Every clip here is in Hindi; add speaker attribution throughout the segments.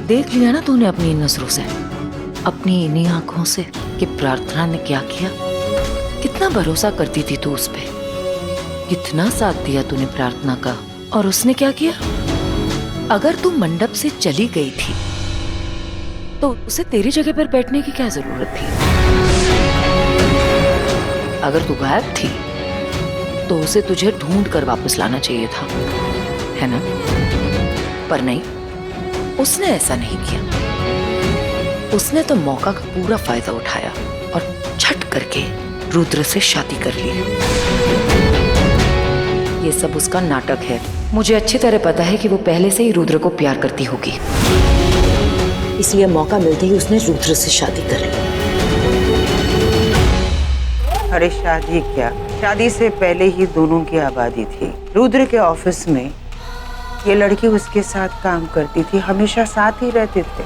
Speaker 1: देख लिया ना तूने अपनी नजरों से, अपनी इन्हीं आंखों से कि प्रार्थना ने क्या किया। कितना भरोसा करती थी तू उस पे, कितना साथ दिया तूने प्रार्थना का, और उसने क्या किया। अगर तू मंडप से चली गई थी तो उसे तेरी जगह पर बैठने की क्या जरूरत थी। अगर तू गायब थी तो उसे तुझे ढूंढ कर वापस लाना चाहिए था, है ना। पर नहीं, उसने ऐसा नहीं किया। उसने तो मौका का पूरा फायदा उठाया और झट करके रुद्र से शादी कर ली। ये सब उसका नाटक है। मुझे अच्छी तरह पता है कि वो पहले से ही रुद्र को प्यार करती होगी, इसलिए मौका मिलते ही उसने रुद्र से शादी कर ली।
Speaker 2: अरे शादी क्या, शादी से पहले ही दोनों की आबादी थी। रुद्र के ऑफिस में ये लड़की उसके साथ काम करती थी, हमेशा साथ ही रहते थे।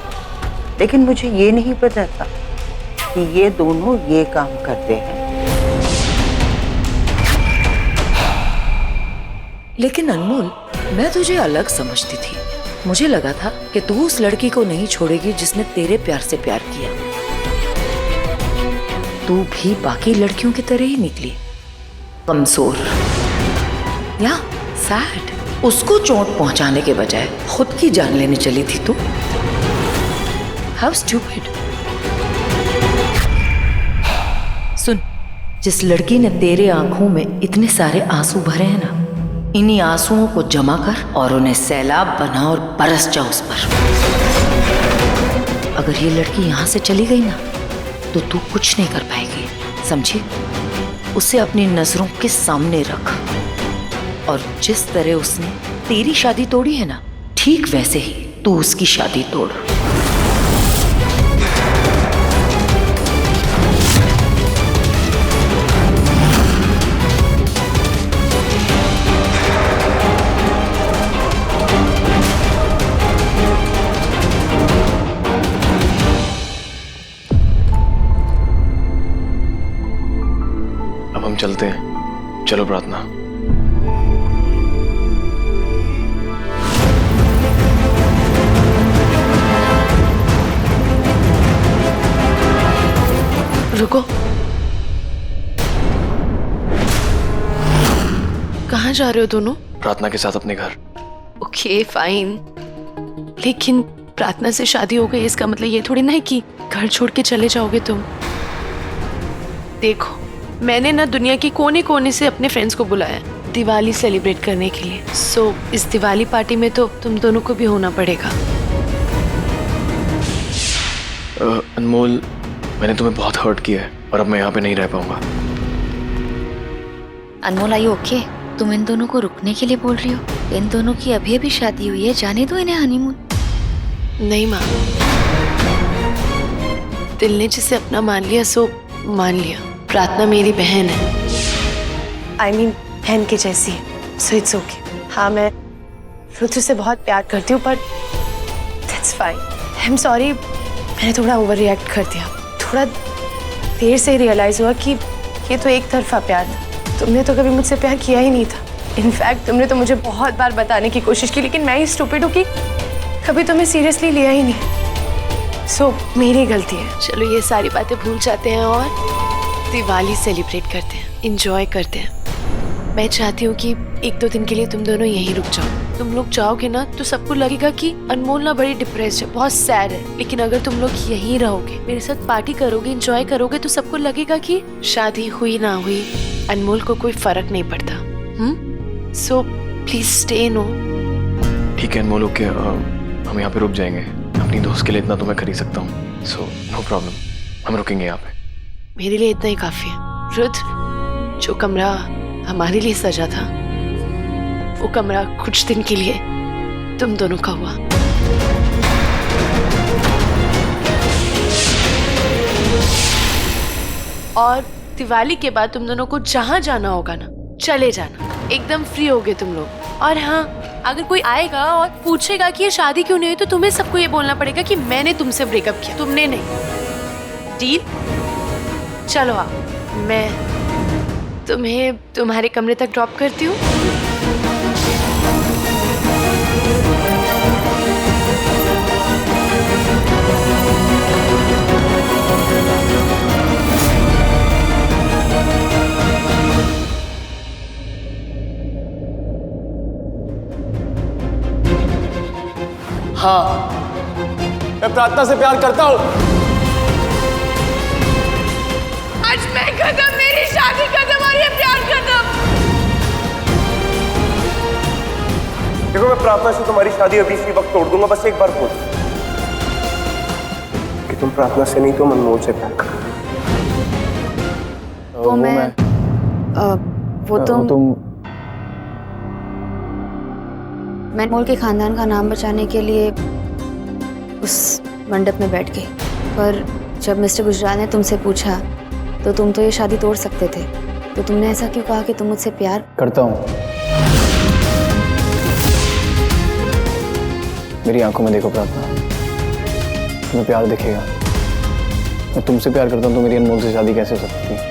Speaker 2: लेकिन मुझे ये नहीं पता था कि ये दोनों ये काम करते हैं।
Speaker 1: लेकिन अनमोल, मैं तुझे अलग समझती थी। मुझे लगा था कि तू उस लड़की को नहीं छोड़ेगी जिसने तेरे प्यार से प्यार किया। तू भी बाकी लड़कियों की तरह ही निकली, कमजोर या सैड। उसको चोट पहुंचाने के बजाय खुद की जान लेने चली थी तू। How stupid. सुन, जिस लड़की ने तेरे आंखों में इतने सारे आंसू भरे हैं ना, इन्हीं आंसुओं को जमा कर और उन्हें सैलाब बना और बरस जा उस पर। अगर ये लड़की यहां से चली गई ना तो तू कुछ नहीं कर पाएगी, समझी। उसे अपनी नजरों के सामने रख, और जिस तरह उसने तेरी शादी तोड़ी है ना, ठीक वैसे ही तू उसकी शादी तोड़।
Speaker 3: अब हम चलते हैं, चलो प्रार्थना।
Speaker 4: रुको, कहाँ जा रहे हो दोनों?
Speaker 3: प्रार्थना के साथ अपने घर।
Speaker 4: ओके फाइन, लेकिन प्रार्थना से शादी हो गई इसका मतलब ये थोड़ी ना है कि घर छोड़ के चले जाओगे तुम। देखो, मैंने ना दुनिया के कोने कोने से अपने फ्रेंड्स को बुलाया दिवाली सेलिब्रेट करने के लिए। सो इस दिवाली पार्टी में तो तुम दोनों को भी होना पड़ेगा।
Speaker 3: अनमोल, मैंने तुम्हें बहुत हर्ट किया है और अब मैं यहाँ पे नहीं रह पाऊंगा।
Speaker 5: अनमोल, आई ओके? तुम इन दोनों को रुकने के लिए बोल रही हो? इन दोनों की अभी अभी शादी हुई है, जाने दो इन्हें हनीमून।
Speaker 4: नहीं माँ, दिल ने जिसे अपना मान लिया सो मान लिया। प्रार्थना मेरी बहन है, I mean, बहन के जैसी है। So it's okay. हाँ, मैं रुद्र से बहुत प्यार करती हूँ, पर that's fine. I am sorry, मैंने थोड़ा ओवर रिएक्ट कर दिया। थोड़ा देर से रियलाइज हुआ कि ये तो एक तरफा प्यार था। तुमने तो कभी मुझसे प्यार किया ही नहीं था। इनफैक्ट तुमने तो मुझे बहुत बार बताने की कोशिश की, लेकिन मैं ही स्टूपिड हूँ कि कभी तुम्हें सीरियसली लिया ही नहीं। सो मेरी गलती है। चलो ये सारी बातें भूल जाते हैं और दिवाली सेलिब्रेट करते हैं, एंजॉय करते हैं। मैं चाहती हूँ कि 1-2 दिन के लिए तुम दोनों यहीं रुक जाओ। तुम लोग जाओगे ना तो सबको लगेगा कि अनमोल ना बड़ी डिप्रेस्ड है, बहुत सैड है। लेकिन अगर तुम लोग यहीं रहोगे, मेरे साथ पार्टी करोगे, एंजॉय करोगे, तो सबको लगेगा कि शादी हुई ना हुई अनमोल को कोई फर्क नहीं पड़ता। So please stay. नो
Speaker 3: ठीक है अनमोल, ओके, हम यहाँ पे रुक जाएंगे। अपनी दोस्त के लिए इतना तो मैं खरीद सकता हूँ। सो नो प्रॉब्लम, हम रुकेंगे यहाँ पे।
Speaker 4: मेरे लिए इतना ही काफी है। रुद्र, जो कमरा हमारे लिए सजा था वो कमरा कुछ दिन के लिए तुम दोनों का हुआ। और दिवाली के बाद तुम दोनों को जहां जाना होगा ना, चले जाना, एकदम फ्री होगे तुम लोग। और हाँ, अगर कोई आएगा और पूछेगा कि ये शादी क्यों नहीं हुई, तो तुम्हें सबको ये बोलना पड़ेगा कि मैंने तुमसे ब्रेकअप किया, तुमने नहीं। डील? चलो आओ, मैं तुम्हें तुम्हारे कमरे तक ड्रॉप करती हूँ।
Speaker 3: हाँ, मैं प्रार्थना से प्यार करता हूँ।
Speaker 4: आज मैं खत्म, मेरी शादी खत्म और ये प्यार खत्म।
Speaker 6: देखो, मैं प्रार्थना से तुम्हारी शादी अभी इसी वक्त तोड़ दूंगा। बस एक बार बोल कि तुम प्रार्थना से नहीं तो अनमोल से प्यार करो।
Speaker 5: वो तुम मैं अनमोल के खानदान का नाम बचाने के लिए उस मंडप में बैठ गई, पर जब मिस्टर गुजराल ने तुमसे पूछा तो तुम तो ये शादी तोड़ सकते थे, तो तुमने ऐसा क्यों कहा कि तुम मुझसे प्यार
Speaker 3: करता हूँ? मेरी आंखों में देखो प्रार्थना, तुम्हें प्यार दिखेगा। मैं तुमसे प्यार करता हूँ तो मेरी अनमोल से शादी कैसे हो सकती है?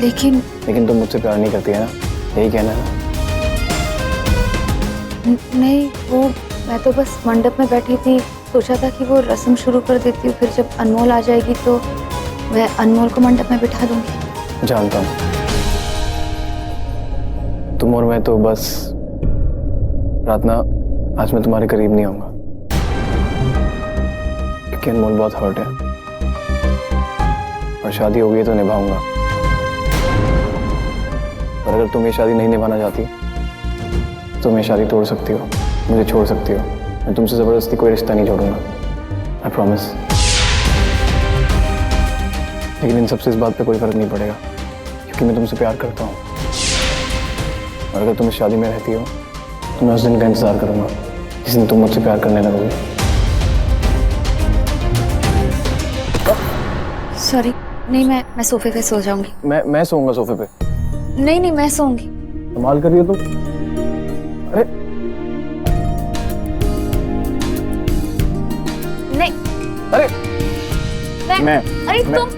Speaker 3: लेकिन तुम मुझसे प्यार नहीं करती है ना, यही कहना है?
Speaker 5: नहीं, वो मैं तो बस मंडप में बैठी थी, सोचा था कि वो रस्म शुरू कर देती हूँ, फिर जब अनमोल आ जाएगी तो मैं अनमोल को मंडप में बिठा दूंगी।
Speaker 3: जानता हूँ, तुम और मैं तो बस प्रार्थना, आज मैं तुम्हारे करीब नहीं आऊंगा क्योंकि अनमोल बहुत हर्ट है और शादी हो गई तो निभाऊंगा। पर अगर तुम ये शादी नहीं निभाना चाहती तो मैं शादी तोड़ सकती हो, मुझे छोड़ सकती हो। मैं तुमसे जबरदस्ती कोई रिश्ता नहीं जोड़ूंगा, आई प्रॉमिस। लेकिन इन सबसे इस बात पे कोई फर्क नहीं पड़ेगा क्योंकि मैं तुमसे प्यार करता हूँ और अगर तुम इस शादी में रहती हो तो मैं उस दिन का इंतजार करूंगा जिस दिन तुम मुझसे प्यार करने लगोगे।
Speaker 5: सॉरी, नहीं, मैं सोफे पे सो जाऊंगी।
Speaker 3: मैं सोऊंगा सोफे पे।
Speaker 5: नहीं, मैं सोऊंगी।
Speaker 3: कमाल कर रही हो तुम। अरे
Speaker 5: नहीं,
Speaker 3: अरे
Speaker 5: अरे तुम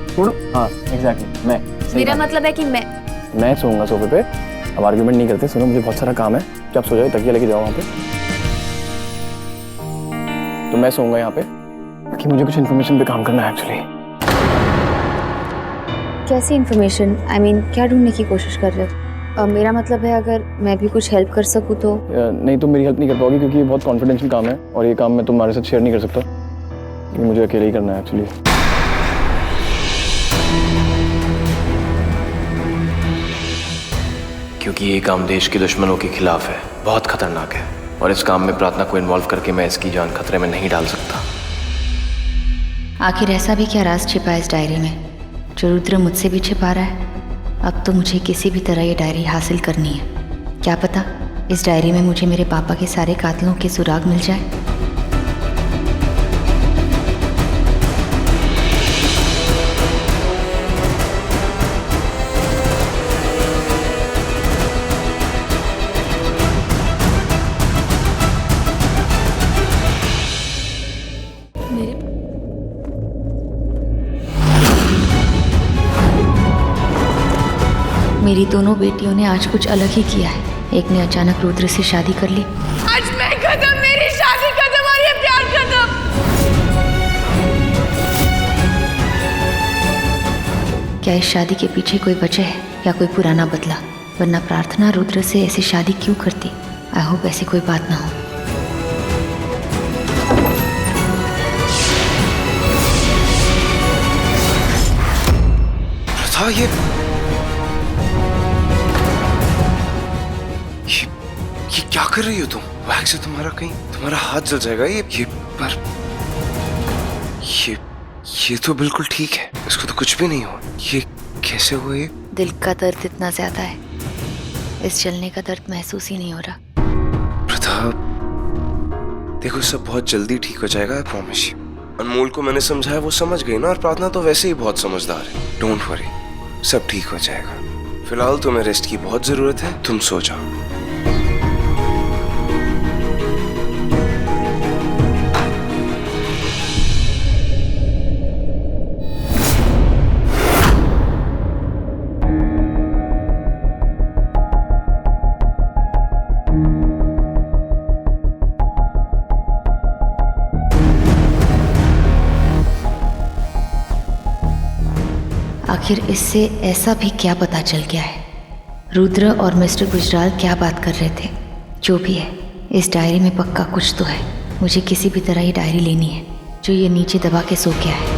Speaker 3: हाँ एग्जैक्टली, मैं
Speaker 5: मेरा मतलब है कि
Speaker 3: मैं सोऊंगा सोफे पे। अब आर्ग्यूमेंट नहीं करते, सुनो मुझे बहुत सारा काम है, कि आप सो जाओ, तकिया लेके जाओ वहाँ पे। तो मैं सोऊंगा यहाँ पे कि मुझे कुछ इन्फॉर्मेशन पे काम करना है एक्चुअली।
Speaker 5: कैसी इन्फॉर्मेशन? आई मीन क्या ढूंढने की कोशिश कर रहे हो? मेरा मतलब है अगर मैं भी कुछ हेल्प कर सकूँ तो।
Speaker 3: नहीं, तुम मेरी हेल्प नहीं कर पाओगी क्योंकि ये बहुत कॉन्फिडेंशियल काम है और ये काम मैं तुम्हारे साथ शेयर नहीं कर सकता, ये मुझे अकेले ही करना है एक्चुअली। क्योंकि ये काम देश के दुश्मनों के खिलाफ है, बहुत खतरनाक है और इस काम में प्रार्थना को इन्वॉल्व करके मैं इसकी जान खतरे में नहीं डाल सकता।
Speaker 5: आखिर ऐसा भी क्या राज छिपा है इस डायरी में जो रुद्र मुझसे भी छिपा रहा है? अब तो मुझे किसी भी तरह ये डायरी हासिल करनी है। क्या पता इस डायरी में मुझे मेरे पापा के सारे कातिलों के सुराग मिल जाए। मेरी दोनों बेटियों ने आज कुछ अलग ही किया है। एक ने अचानक रुद्र से शादी कर ली।
Speaker 4: आज मैं खत्म, मेरी शादी खत्म और ये प्यार खत्म।
Speaker 5: क्या इस शादी के पीछे कोई वजह है या कोई पुराना बदला? वरना प्रार्थना रुद्र से ऐसी शादी क्यों करती? आई होप ऐसी कोई बात ना हो।
Speaker 6: प्रथा, ये क्या कर रही हो तुम? वैक्स से तुम्हारा हाथ जल जाएगा। ये तो बिल्कुल ठीक है, इसको तो कुछ भी नहीं हुआ। ये कैसे हुआ? ये
Speaker 5: दिल का दर्द इतना ज्यादा है, इस जलने का दर्द महसूस ही नहीं हो रहा।
Speaker 6: प्रथा, देखो सब बहुत जल्दी ठीक हो जाएगा, आई प्रॉमिस यू। अनमोल को मैंने समझाया, वो समझ गई ना, और प्रार्थना तो वैसे ही बहुत समझदार है। डोंट वरी, सब ठीक हो जाएगा। फिलहाल तुम्हें रेस्ट की बहुत जरूरत है, तुम सो जाओ।
Speaker 5: आखिर इससे ऐसा भी क्या पता चल गया है? रुद्र और मिस्टर गुजराल क्या बात कर रहे थे? जो भी है, इस डायरी में पक्का कुछ तो है। मुझे किसी भी तरह ये डायरी लेनी है जो ये नीचे दबा के सो गया है।